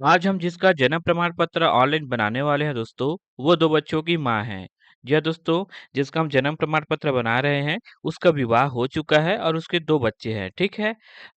आज हम जिसका जन्म प्रमाण पत्र ऑनलाइन बनाने वाले हैं दोस्तों, वो 2 बच्चों की माँ हैं। जी हाँ दोस्तों, जिसका हम जन्म प्रमाण पत्र बना रहे हैं, उसका विवाह हो चुका है और उसके 2 बच्चे हैं, ठीक है?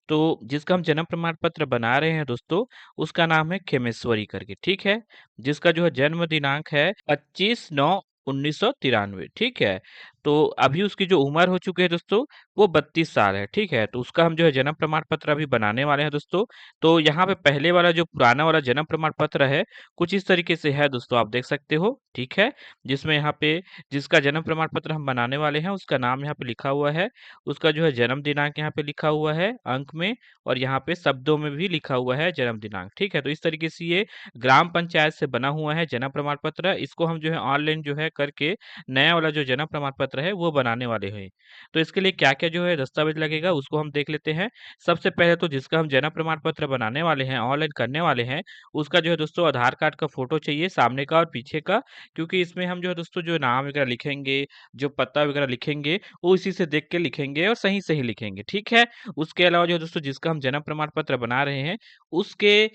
तो जिसका हम जन्म प्रमाण पत्र बना रहे हैं दोस्तों, उसका नाम है खेमेश्वरी करके, ठीक है? जिसका जो है जन्म दिनांक है 25/9/1993, ठीक है? तो अभी उसकी जो उम्र हो चुकी है दोस्तों, वो 32 साल है, ठीक है? तो उसका हम जो है जन्म प्रमाण पत्र अभी बनाने वाले हैं दोस्तों। तो यहाँ पे पहले वाला जो पुराना वाला जन्म प्रमाण पत्र है, कुछ इस तरीके से है दोस्तों, आप देख सकते हो, ठीक है? जिसमें यहाँ पे जिसका जन्म प्रमाण पत्र हम बनाने वाले हैं, उसका नाम यहाँ पे लिखा हुआ है, उसका जो है जन्म दिनांक यहाँ पे लिखा हुआ है अंक में और यहाँ पे शब्दों में भी लिखा हुआ है जन्म दिनांक, ठीक है? तो इस तरीके से ये ग्राम पंचायत से बना हुआ है जन्म प्रमाण पत्र, इसको हम जो है ऑनलाइन जो है करके नया वाला जो जन्म प्रमाण पत्र है, वो बनाने वाले हैं। तो इसके लिए क्या-क्या जो है दस्तावेज़ लगेगा, उसको हम देख लेते हैं। सबसे पहले तो जिसका हम जन्म प्रमाण पत्र बनाने वाले हैं, ऑनलाइन करने वाले हैं, उसका जो है दोस्तों आधार कार्ड का फ़ोटो चाहिए सामने का और पीछे का, क्योंकि इसमें हम जो है दोस्तों जो नाम वगैरह लिखेंगे, जो पता वगैरह लिखेंगे, वो इसी से देख के लिखेंगे और सही-सही लिखेंगे, ठीक है? उसके अलावा जो है दोस्तों जिसका हम जन्म प्रमाण पत्र बना रहे हैं, उसके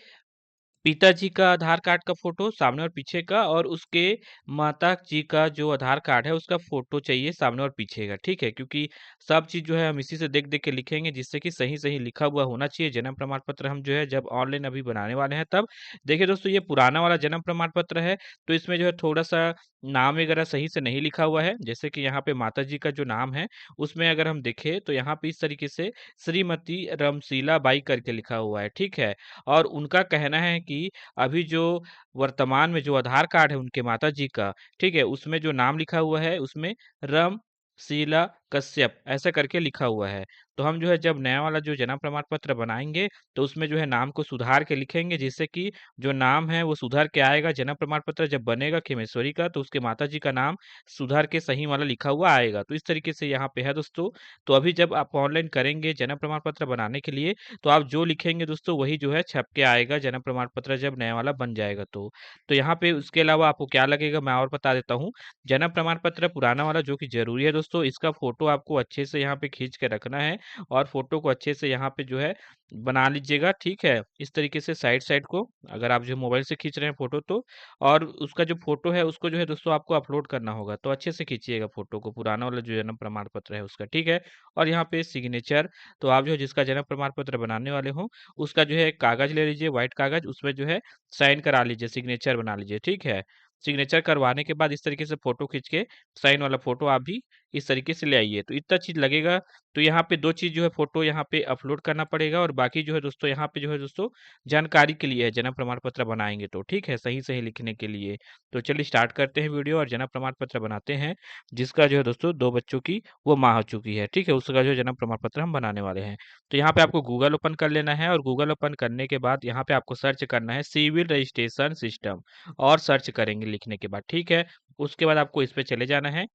पिताजी का आधार कार्ड का फ़ोटो सामने और पीछे का और उसके माताजी का जो आधार कार्ड है, उसका फ़ोटो चाहिए सामने और पीछे का, ठीक है? क्योंकि सब चीज़ जो है हम इसी से देख-देख के लिखेंगे जिससे कि सही-सही लिखा हुआ होना चाहिए। जन्म प्रमाण पत्र हम जो है जब ऑनलाइन अभी बनाने वाले हैं तब। देखिए दोस्तों ये पुराना वाला जन्म प्रमाण पत्र है, तो इसमें जो है थोड़ा-सा नाम वगैरह सही से नहीं लिखा हुआ है। जैसे कि यहाँ पे माताजी का जो नाम है, उसमें अगर हम देखें तो यहाँ पे इस तरीके से श्रीमती रमशीला बाई करके लिखा हुआ है, ठीक है? और उनका कहना है कि अभी जो वर्तमान में जो आधार कार्ड है उनके माताजी का, ठीक है? उसमें जो नाम लिखा हुआ है उसमें रम शीला कश्यप ऐसा करके लिखा हुआ है। तो हम जो है जब नया वाला जो जन्म प्रमाण पत्र बनाएँगे तो उसमें जो है नाम को सुधार के लिखेंगे जिससे कि जो नाम है वो सुधर के आएगा। जन्म प्रमाण पत्र जब बनेगा खेमेश्वरी का तो उसके माताजी का नाम सुधर के सही वाला लिखा हुआ आएगा। तो इस तरीके से यहाँ पे है दोस्तों। तो अभी जब आप ऑनलाइन करेंगे जन्म प्रमाण पत्र बनाने के लिए तो आप जो लिखेंगे दोस्तों वही जो है छप के आएगा जन्म प्रमाण पत्र जब नया वाला बन जाएगा तो। तो यहाँ पे उसके अलावा आपको क्या लगेगा मैं और बता देता हूँ। जन्म प्रमाण पत्र पुराना वाला जो कि ज़रूरी है दोस्तों, इसका फ़ोटो आपको अच्छे से यहाँ पे खींच के रखना है और फ़ोटो को अच्छे से यहाँ पे जो है बना लीजिएगा, ठीक है? इस तरीके से साइड-साइड को अगर आप जो मोबाइल से खींच रहे हैं फ़ोटो तो और उसका जो फ़ोटो है उसको जो है दोस्तों आपको अपलोड करना होगा, तो अच्छे से खींचिएगा फ़ोटो को, पुराना वाला जो जन्म प्रमाण पत्र है उसका, ठीक है? और यहाँ पे सिग्नेचर तो आप जो है जिसका जन्म प्रमाण पत्र बनाने वाले हो, उसका जो है एक कागज़ ले लीजिए व्हाइट कागज़, उसमें जो है साइन करा लीजिए, सिग्नेचर बना लीजिए, ठीक है? सिग्नेचर करवाने के बाद इस तरीके से फ़ोटो खींच के साइन वाला फ़ोटो आप भी इस तरीके से ले आइए। तो इतना चीज़ लगेगा, तो यहाँ पे 2 चीज़ जो है फ़ोटो यहाँ पे अपलोड करना पड़ेगा और बाकी जो है दोस्तों यहाँ पे जो है दोस्तों जानकारी के लिए है, जन्म प्रमाण पत्र बनाएँगे तो, ठीक है? सही-सही लिखने के लिए। तो चलिए स्टार्ट करते हैं वीडियो और जन्म प्रमाण पत्र बनाते हैं, जिसका जो है दोस्तों 2 बच्चों की वो माँ हो चुकी है, ठीक है? उसका जो है जन्म प्रमाण पत्र हम बनाने वाले हैं। तो यहाँ पे आपको गूगल ओपन कर लेना है और गूगल ओपन करने के बाद यहाँ पे आपको सर्च करना है सिविल रजिस्ट्रेशन सिस्टम और सर्च करेंगे लिखने के बाद, ठीक है? उसके बाद आपको इस पे चले जाना है।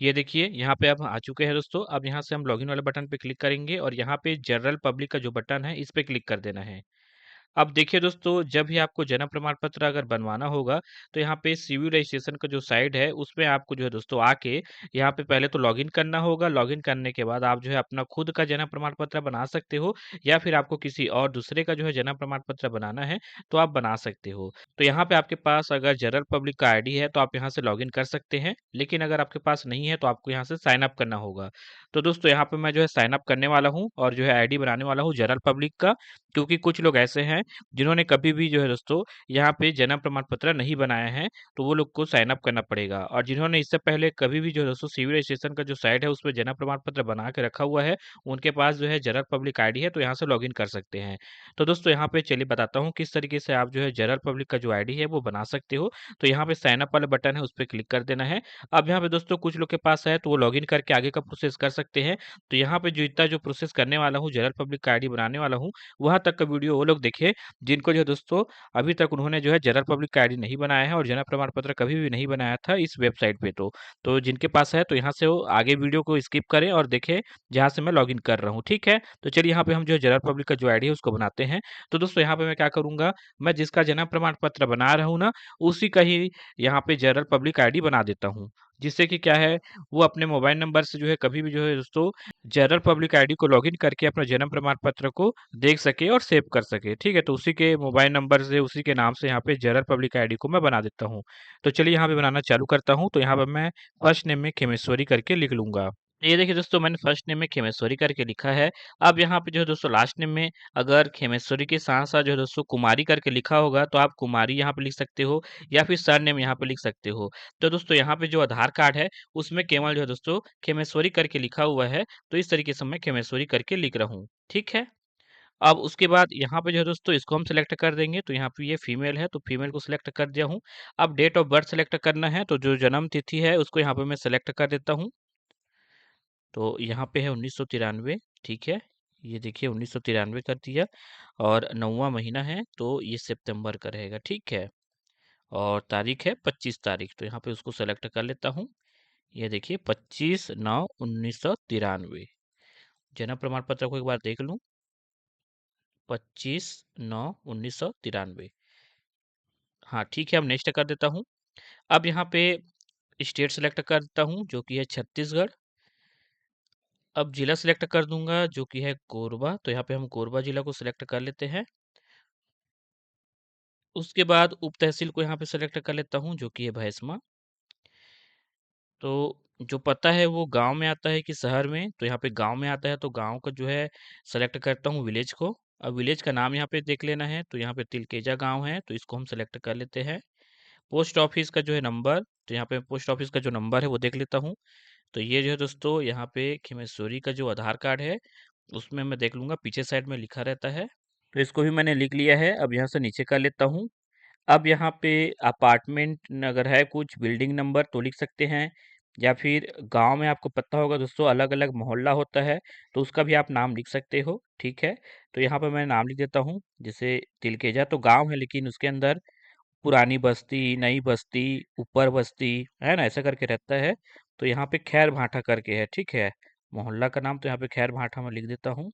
ये देखिए यहाँ पे अब आ चुके हैं दोस्तों। अब यहाँ से हम लॉगिन वाले बटन पे क्लिक करेंगे और यहाँ पे जनरल पब्लिक का जो बटन है, इस पे क्लिक कर देना है। अब देखिए दोस्तों, जब भी आपको जन्म प्रमाण पत्र अगर बनवाना होगा, तो यहाँ पे सिविल रजिस्ट्रेशन का जो साइट है, उसमें आपको जो है दोस्तों आके यहाँ पे पहले तो लॉगिन करना होगा। लॉगिन करने के बाद आप जो है अपना खुद का जन्म प्रमाण पत्र बना सकते हो या फिर आपको किसी और दूसरे का जो है जन्म प्रमाण पत्र बनाना है, तो आप बना सकते हो। तो यहाँ पे आपके पास अगर जनरल पब्लिक का आईडी है, तो आप यहाँ से लॉगिन कर सकते हैं। लेकिन अगर आपके पास नहीं है, तो आपको यहाँ से साइन अप करना होगा। तो दोस्तों यहाँ पे मैं जो है साइन अप करने वाला हूँ और जो है आईडी बनाने वाला हूँ जनरल पब्लिक का, क्योंकि कुछ लोग ऐसे हैं जिन्होंने कभी भी जो है दोस्तों यहाँ पे जन्म प्रमाण पत्र नहीं बनाया है, तो वो लोग को साइन अप करना पड़ेगा और जिन्होंने इससे पहले कभी भी जो है दोस्तों सिविल रजिस्ट्रेशन का जो साइट है उसमें जन्म प्रमाण पत्र बना के रखा हुआ है, उनके पास जो है जनरल पब्लिक आईडी है तो यहाँ से लॉगिन कर सकते हैं। तो दोस्तों यहाँ पे चलिए बताता हूँ किस तरीके से आप जो है जनरल पब्लिक का जो आईडी है वो बना सकते हो। तो यहाँ पे साइन अप वाला बटन है, उस पर क्लिक कर देना है। अब यहाँ पे दोस्तों कुछ लोग के पास है तो वो लॉगिन करके आगे का प्रोसेस कर सकते हैं। तो यहाँ पे जो इतना जो प्रोसेस करने वाला हूँ, जनरल पब्लिक का आईडी बनाने वाला हूँ, वहाँ तक का वीडियो वो लोग देखे जिनको जो है दोस्तों अभी तक उन्होंने जो है जनरल पब्लिक का आईडी नहीं बनाया है और जन्म प्रमाण पत्र कभी भी नहीं बनाया था इस वेबसाइट पे। तो जिनके पास है तो यहाँ से वो आगे वीडियो को स्किप करें और देखें जहाँ से मैं लॉगिन कर रहा हूँ, ठीक है? तो चलिए यहाँ पे हम जो है जनरल पब्लिक का जो आईडी है उसको बनाते हैं। तो दोस्तों यहाँ पे मैं क्या करूँगा, मैं जिसका जन्म प्रमाण पत्र बना रहा हूँ ना, उसी का ही यहाँ पे जनरल पब्लिक आईडी बना देता हूँ। जिससे कि क्या है, वो अपने मोबाइल नंबर से जो है कभी भी जो है दोस्तों जनरल पब्लिक आईडी को लॉगिन करके अपना जन्म प्रमाण पत्र को देख सके और सेव कर सके। ठीक है, तो उसी के मोबाइल नंबर से उसी के नाम से यहाँ पे जनरल पब्लिक आईडी को मैं बना देता हूँ। तो चलिए यहाँ पे बनाना चालू करता हूँ। तो यहाँ पर मैं फर्स्ट नेम में खेमेश्वरी करके लिख लूंगा। ये देखिए दोस्तों, मैंने फर्स्ट नेम में खेमेश्वरी करके लिखा है। अब यहाँ पे जो है दोस्तों लास्ट नेम में अगर खेमेश्वरी के साथ साथ जो है दोस्तों कुमारी करके लिखा होगा तो आप कुमारी यहाँ पे लिख सकते हो, या फिर सर नेम यहाँ पे लिख सकते हो। तो दोस्तों यहाँ पे जो आधार कार्ड है उसमें केवल जो है दोस्तों खेमेश्वरी करके लिखा हुआ है, तो इस तरीके से मैं खेमेश्वरी करके लिख रहा हूँ। ठीक है, अब उसके बाद यहाँ पे जो है दोस्तों इसको हम सिलेक्ट कर देंगे। तो यहाँ पे ये फीमेल है तो फीमेल को सिलेक्ट कर दिया हूँ। अब डेट ऑफ बर्थ सिलेक्ट करना है, तो जो जन्म तिथि है उसको यहाँ पे मैं सिलेक्ट कर देता हूँ। तो यहाँ पे है 1993। ठीक है, ये देखिए 1993 कर दिया, और 9वां महीना है तो ये सितंबर का रहेगा। ठीक है, और तारीख है 25 तारीख, तो यहाँ पे उसको सेलेक्ट कर लेता हूँ। ये देखिए 25/9/1993। जन्म प्रमाण पत्र को एक बार देख लूँ। 25/9/1993। हाँ ठीक है, अब नेक्स्ट कर देता हूँ। अब यहाँ पे स्टेट सेलेक्ट करता हूँ जो कि है छत्तीसगढ़। अब जिला सिलेक्ट कर दूंगा जो कि है कोरबा, तो यहाँ पे हम कोरबा जिला को सिलेक्ट कर लेते हैं। उसके बाद उप तहसील को यहाँ पे सेलेक्ट कर लेता हूँ जो कि है भैसमा। तो जो पता है वो गांव में आता है कि शहर में, तो यहाँ पे गांव में आता है तो गांव का जो है सेलेक्ट करता हूँ विलेज को। अब विलेज का नाम यहाँ पे देख लेना है, तो यहाँ पे तिलकेजा गांव है तो इसको हम सेलेक्ट कर लेते हैं। पोस्ट ऑफिस का जो है नंबर, तो यहाँ पे पोस्ट ऑफिस का जो नंबर है वो देख लेता हूँ। तो ये जो है दोस्तों यहाँ पे खेमेश्वरी का जो आधार कार्ड है उसमें मैं देख लूंगा, पीछे साइड में लिखा रहता है। तो इसको भी मैंने लिख लिया है। अब यहाँ से नीचे कर लेता हूँ। अब यहाँ पे अपार्टमेंट अगर है कुछ बिल्डिंग नंबर तो लिख सकते हैं, या फिर गांव में आपको पता होगा दोस्तों अलग अलग मोहल्ला होता है तो उसका भी आप नाम लिख सकते हो। ठीक है, तो यहाँ पर मैं नाम लिख देता हूँ। जैसे तिलकेजा तो गांव है लेकिन उसके अंदर पुरानी बस्ती, नई बस्ती, ऊपर बस्ती है ना, ऐसा करके रहता है। तो यहाँ पे खैर भाटा करके है। ठीक है, मोहल्ला का नाम तो यहाँ पे खैर भाटा में लिख देता हूँ।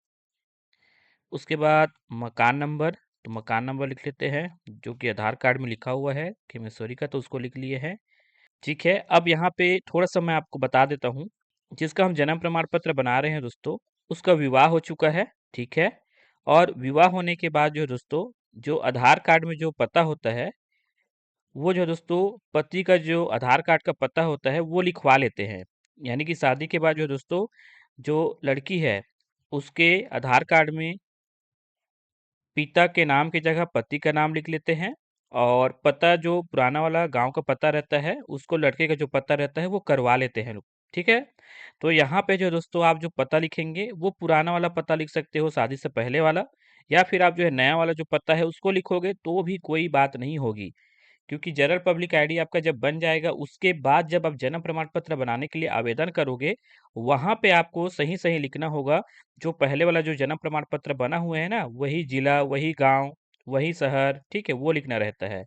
उसके बाद मकान नंबर, तो मकान नंबर लिख लेते हैं जो कि आधार कार्ड में लिखा हुआ है खेमेश्वरी का, तो उसको लिख लिए हैं। ठीक है, अब यहाँ पे थोड़ा सा मैं आपको बता देता हूँ। जिसका हम जन्म प्रमाण पत्र बना रहे हैं दोस्तों उसका विवाह हो चुका है। ठीक है, और विवाह होने के बाद जो है दोस्तों जो आधार कार्ड में जो पता होता है वो जो है दोस्तों पति का जो आधार कार्ड का पता होता है वो लिखवा लेते हैं। यानी कि शादी के बाद जो है दोस्तों जो लड़की है उसके आधार कार्ड में पिता के नाम की जगह पति का नाम लिख लेते हैं, और पता जो पुराना वाला गांव का पता रहता है उसको लड़के का जो पता रहता है वो करवा लेते हैं लोग। ठीक है, तो यहाँ पे जो दोस्तों आप जो पता लिखेंगे वो पुराना वाला पता लिख सकते हो, शादी से पहले वाला, या फिर आप जो है नया वाला जो पता है उसको लिखोगे तो भी कोई बात नहीं होगी। क्योंकि जनरल पब्लिक आईडी आपका जब बन जाएगा उसके बाद जब आप जन्म प्रमाण पत्र बनाने के लिए आवेदन करोगे वहां पे आपको सही सही लिखना होगा। जो पहले वाला जो जन्म प्रमाण पत्र बना हुआ है ना वही जिला, वही गांव, वही शहर, ठीक है, वो लिखना रहता है।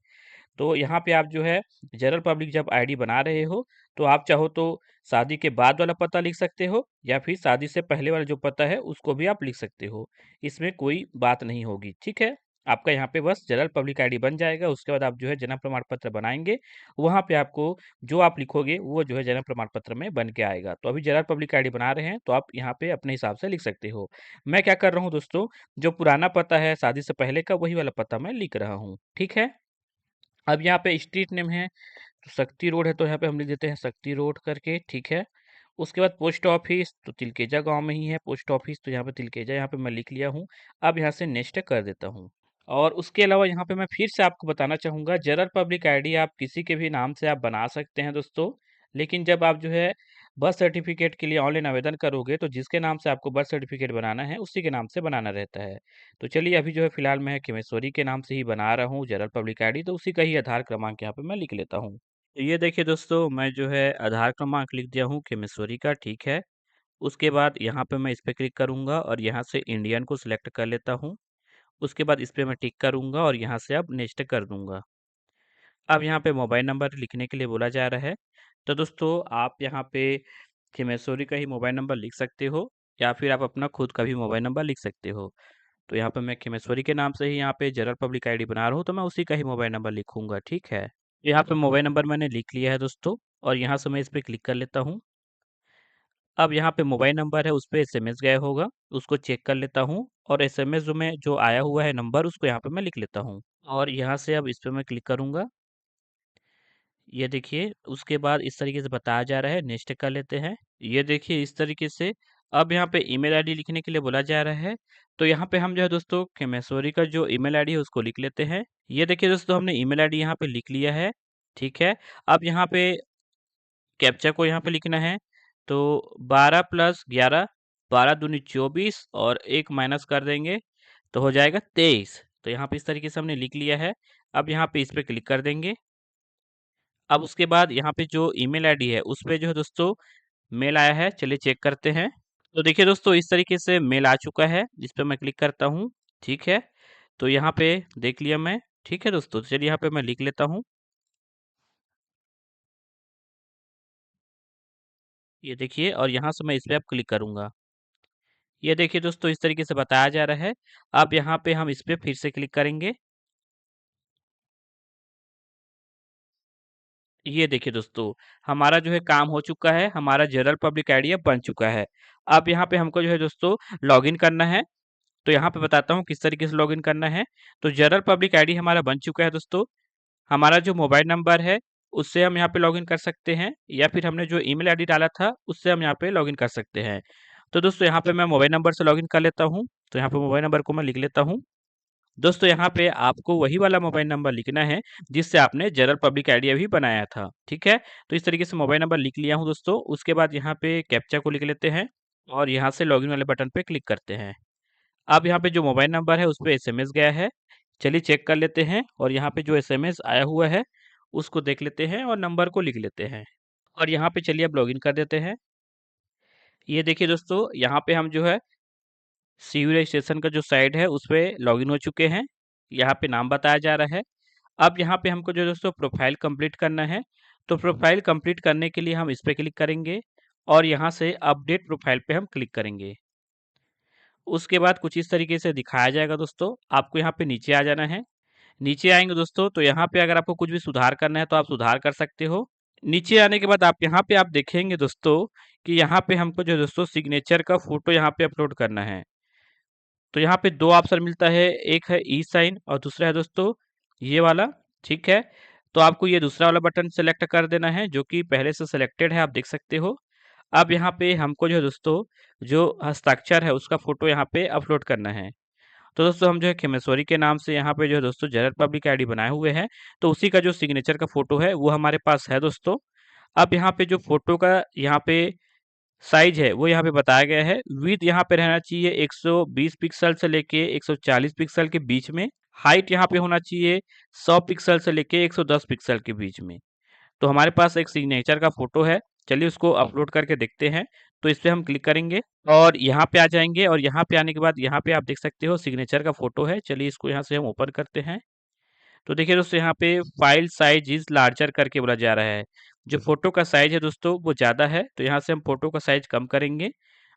तो यहाँ पे आप जो है जनरल पब्लिक जब आईडी बना रहे हो तो आप चाहो तो शादी के बाद वाला पता लिख सकते हो, या फिर शादी से पहले वाला जो पता है उसको भी आप लिख सकते हो। इसमें कोई बात नहीं होगी। ठीक है, आपका यहाँ पे बस जनरल पब्लिक आईडी बन जाएगा, उसके बाद आप जो है जन्म प्रमाण पत्र बनाएंगे, वहाँ पे आपको जो आप लिखोगे वो जो है जन्म प्रमाण पत्र में बन के आएगा। तो अभी जनरल पब्लिक आईडी बना रहे हैं तो आप यहाँ पे अपने हिसाब से लिख सकते हो। मैं क्या कर रहा हूँ दोस्तों, जो पुराना पता है शादी से पहले का वही वाला पता मैं लिख रहा हूँ। ठीक है, अब यहाँ पे स्ट्रीट नेम है तो शक्ति रोड है तो यहाँ पे हम लिख देते हैं शक्ति रोड करके। ठीक है, उसके बाद पोस्ट ऑफिस तो तिलकेजा गांव में ही है पोस्ट ऑफिस, तो यहाँ पे तिलकेजा यहाँ पे मैं लिख लिया हूँ। अब यहाँ से नेक्स्ट कर देता हूँ। और उसके अलावा यहाँ पे मैं फिर से आपको बताना चाहूँगा जनरल पब्लिक आईडी आप किसी के भी नाम से आप बना सकते हैं दोस्तों। लेकिन जब आप जो है बर्थ सर्टिफिकेट के लिए ऑनलाइन आवेदन करोगे तो जिसके नाम से आपको बर्थ सर्टिफिकेट बनाना है उसी के नाम से बनाना रहता है। तो चलिए अभी जो है फिलहाल मैं खेमेश्वरी के नाम से ही बना रहा हूँ जनरल पब्लिक आईडी, तो उसी का ही आधार क्रमांक यहाँ पे मैं लिख लेता हूँ। तो ये देखिए दोस्तों मैं जो है आधार क्रमांक लिख दिया हूँ खेमेश्वरी का। ठीक है, उसके बाद यहाँ पे मैं इस पे क्लिक करूँगा और यहाँ से इंडियन को सिलेक्ट कर लेता हूँ। उसके बाद इस पे मैं टिक करूँगा और यहाँ से अब नेक्स्ट कर दूँगा। अब यहाँ पे मोबाइल नंबर लिखने के लिए बोला जा रहा है। तो दोस्तों आप यहाँ पे खेमेश्वरी का ही मोबाइल नंबर लिख सकते हो, या फिर आप अपना खुद का भी मोबाइल नंबर लिख सकते हो। तो यहाँ पे मैं खेमेश्वरी के नाम से ही यहाँ पे जनरल पब्लिक आईडी बना रहा हूँ तो मैं उसी का ही मोबाइल नंबर लिखूंगा। ठीक है, यहाँ पे मोबाइल नंबर मैंने लिख लिया है दोस्तों। और यहाँ से मैं इस पे क्लिक कर लेता हूँ। अब यहाँ पे मोबाइल नंबर है, उस पे एसएमएस गया होगा, उसको चेक कर लेता हूँ और एसएमएस जो आया हुआ है नंबर, उसको यहाँ पे मैं लिख लेता हूँ और यहाँ से अब इस पे मैं क्लिक करूँगा। ये देखिए, उसके बाद इस तरीके से बताया जा रहा है, नेक्स्ट कर लेते हैं। ये देखिए इस तरीके से अब यहाँ पे ईमेल आईडी लिखने के लिए बोला जा रहा है, तो यहाँ पे हम जो है दोस्तों खेमेश्वरी का जो ईमेल आईडी है उसको लिख लेते हैं। ये देखिए दोस्तों, हमने ईमेल आईडी यहाँ पे लिख लिया है, ठीक है। अब यहाँ पे कैप्चा को यहाँ पे लिखना है, तो 12 + 11, 12 दूनी 24 और 1 माइनस कर देंगे तो हो जाएगा 23। तो यहाँ पे इस तरीके से हमने लिख लिया है। अब यहाँ पे इस पे क्लिक कर देंगे। अब उसके बाद यहाँ पे जो ईमेल आईडी है उस पे जो है दोस्तों मेल आया है, चलिए चेक करते हैं। तो देखिए दोस्तों, इस तरीके से मेल आ चुका है, इस पे मैं क्लिक करता हूँ, ठीक है। तो यहाँ पे देख लिया मैं, ठीक है दोस्तों। तो चलिए यहाँ पे मैं लिख लेता हूँ। ये देखिए और यहाँ से मैं इस पे अब क्लिक करूँगा। ये देखिए दोस्तों, इस तरीके से बताया जा रहा है। अब यहाँ पे हम इस पे फिर से क्लिक करेंगे। ये देखिए दोस्तों, हमारा जो है काम हो चुका है, हमारा जनरल पब्लिक आईडी अब बन चुका है। अब यहाँ पे हमको जो है दोस्तों लॉगिन करना है। तो यहाँ पे बताता हूँ किस तरीके से लॉगिन करना है। तो जनरल पब्लिक आईडी हमारा बन चुका है दोस्तों। हमारा जो मोबाइल नंबर है उससे हम यहाँ पे लॉगिन कर सकते हैं, या फिर हमने जो ईमेल आईडी डाला था उससे हम यहाँ पे लॉगिन कर सकते हैं। तो दोस्तों यहाँ पे मैं मोबाइल नंबर से लॉगिन कर लेता हूँ। तो यहाँ पे मोबाइल नंबर को मैं लिख लेता हूँ। दोस्तों यहाँ पे आपको वही वाला मोबाइल नंबर लिखना है जिससे आपने जनरल पब्लिक आईडी अभी बनाया था, ठीक है। तो इस तरीके से मोबाइल नंबर लिख लिया हूँ दोस्तों। उसके बाद यहाँ पे कैप्चा को लिख लेते हैं और यहाँ से लॉगिन वाले बटन पे क्लिक करते हैं। अब यहाँ पे जो मोबाइल नंबर है उस पे एसएमएस गया है, चलिए चेक कर लेते हैं और यहाँ पे जो एसएमएस आया हुआ है उसको देख लेते हैं और नंबर को लिख लेते हैं और यहाँ पे चलिए अब लॉगिन कर देते हैं। ये देखिए दोस्तों, यहाँ पे हम जो है सिविल रजिस्ट्रेशन का जो साइट है उस पे लॉगिन हो चुके हैं। यहाँ पे नाम बताया जा रहा है। अब यहाँ पे हमको जो दोस्तों प्रोफाइल कंप्लीट करना है। तो प्रोफाइल कंप्लीट करने के लिए हम इस पे क्लिक करेंगे और यहाँ से अपडेट प्रोफाइल पे हम क्लिक करेंगे। उसके बाद कुछ इस तरीके से दिखाया जाएगा दोस्तों। आपको यहाँ पे नीचे आ जाना है। नीचे आएंगे दोस्तों तो यहाँ पे अगर आपको कुछ भी सुधार करना है तो आप सुधार कर सकते हो। नीचे आने के बाद आप यहाँ पे आप देखेंगे दोस्तों कि यहाँ पे हमको जो दोस्तों सिग्नेचर का फोटो यहाँ पे अपलोड करना है। तो यहाँ पे दो ऑप्शन मिलता है, एक है ई साइन और दूसरा है दोस्तों ये वाला, ठीक है। तो आपको ये दूसरा वाला बटन सेलेक्ट कर देना है जो कि पहले से सिलेक्टेड है, आप देख सकते हो। अब यहाँ पे हमको जो है दोस्तों जो हस्ताक्षर है उसका फोटो यहाँ पे अपलोड करना है। तो दोस्तों हम जो है खेमेश्वरी के नाम से यहाँ पे जो है दोस्तों जनरल पब्लिक आईडी बनाए हुए हैं, तो उसी का जो सिग्नेचर का फोटो है वो हमारे पास है दोस्तों। अब यहाँ पे जो फोटो का यहाँ पे साइज है वो यहाँ पे बताया गया है। विड्थ यहाँ पे रहना चाहिए 120 पिक्सल से लेके 140 पिक्सल के बीच में। हाइट यहाँ पे होना चाहिए 100 पिक्सल से लेके 110 पिक्सल के बीच में। तो हमारे पास एक सिग्नेचर का फोटो है, चलिए उसको अपलोड करके देखते हैं। तो इस पे हम क्लिक करेंगे और यहाँ पे आ जाएंगे और यहाँ पे आने के बाद यहाँ पे आप देख सकते हो सिग्नेचर का फोटो है। चलिए इसको यहाँ से हम ओपन करते हैं। तो देखिए दोस्तों यहाँ पे फाइल साइज इज लार्जर करके बोला जा रहा है। जो फोटो का साइज है दोस्तों वो ज़्यादा है, तो यहाँ से हम फोटो का साइज कम करेंगे।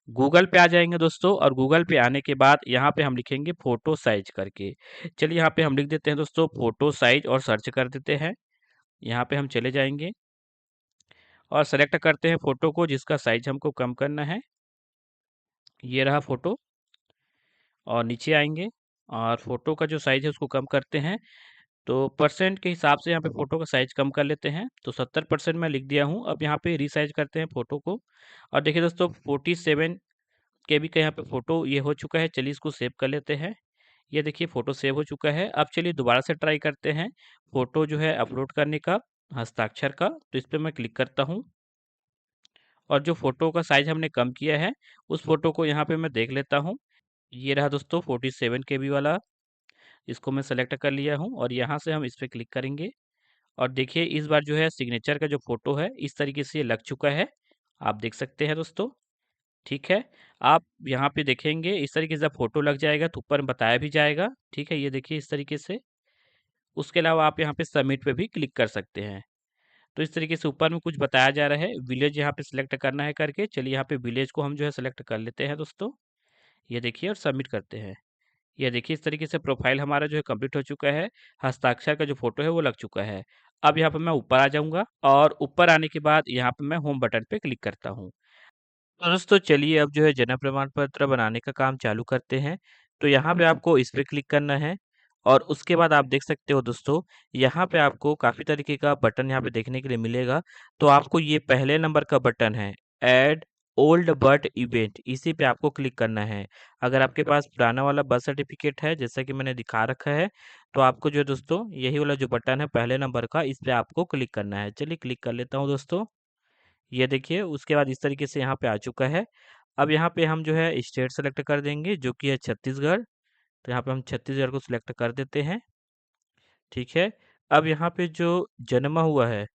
गूगल पे आ जाएंगे दोस्तों और गूगल पे आने के बाद यहाँ पे हम लिखेंगे फोटो साइज करके। चलिए यहाँ पे हम लिख देते हैं दोस्तों फोटो साइज और सर्च कर देते हैं। यहाँ पे हम चले जाएंगे और सेलेक्ट करते हैं फोटो को जिसका साइज हमको कम करना है। ये रहा फोटो और नीचे आएंगे और फोटो का जो साइज है उसको कम करते हैं। तो परसेंट के हिसाब से यहाँ पे फ़ोटो का साइज़ कम कर लेते हैं। तो 70% मैं लिख दिया हूँ। अब यहाँ पे रीसाइज़ करते हैं फ़ोटो को और देखिए दोस्तों 47 केबी का यहाँ पे फ़ोटो ये हो चुका है। चलिए इसको सेव कर लेते हैं। ये देखिए फ़ोटो सेव हो चुका है। अब चलिए दोबारा से ट्राई करते हैं फ़ोटो जो है अपलोड करने का, हस्ताक्षर का। तो इस पे मैं क्लिक करता हूँ और जो फ़ोटो का साइज़ हमने कम किया है उस फ़ोटो को यहाँ पे मैं देख लेता हूँ। ये रहा दोस्तों 47 केबी वाला, इसको मैं सेलेक्ट कर लिया हूँ और यहाँ से हम इस पे क्लिक करेंगे। और देखिए इस बार जो है सिग्नेचर का जो फोटो है इस तरीके से ये लग चुका है, आप देख सकते हैं दोस्तों, ठीक है। आप यहाँ पे देखेंगे इस तरीके से फोटो लग जाएगा तो ऊपर में बताया भी जाएगा, ठीक है। ये देखिए इस तरीके से। उसके अलावा आप यहाँ पे सबमिट पे भी क्लिक कर सकते हैं। तो इस तरीके से ऊपर में कुछ बताया जा रहा है, विलेज यहाँ पे सिलेक्ट करना है करके। चलिए यहाँ पे विलेज को हम जो है सिलेक्ट कर लेते हैं दोस्तों। ये देखिए और सबमिट करते हैं। ये देखिए इस तरीके से प्रोफ़ाइल हमारा जो है कंप्लीट हो चुका है। हस्ताक्षर का जो फ़ोटो है वो लग चुका है। अब यहाँ पे मैं ऊपर आ जाऊँगा और ऊपर आने के बाद यहाँ पे मैं होम बटन पे क्लिक करता हूँ। तो दोस्तों चलिए अब जो है जन्म प्रमाण पत्र बनाने का काम चालू करते हैं। तो यहाँ पे आपको इस पे क्लिक करना है और उसके बाद आप देख सकते हो दोस्तों, यहाँ पे आपको काफ़ी तरीके का बटन यहाँ पे देखने के लिए मिलेगा। तो आपको ये पहले नंबर का बटन है, ऐड ओल्ड बर्थ इवेंट, इसी पे आपको क्लिक करना है। अगर आपके पास पुराना वाला बर्थ सर्टिफ़िकेट है, जैसा कि मैंने दिखा रखा है, तो आपको जो है दोस्तों, यही वाला जो बटन है पहले नंबर का, इस पे आपको क्लिक करना है। चलिए क्लिक कर लेता हूँ दोस्तों। ये देखिए उसके बाद इस तरीके से यहाँ पे आ चुका है। अब यहाँ पे हम जो है स्टेट सेलेक्ट कर देंगे जो कि है छत्तीसगढ़। तो यहाँ पे हम छत्तीसगढ़ को सिलेक्ट कर देते हैं, ठीक है। अब यहाँ पे जो जन्मा हुआ है,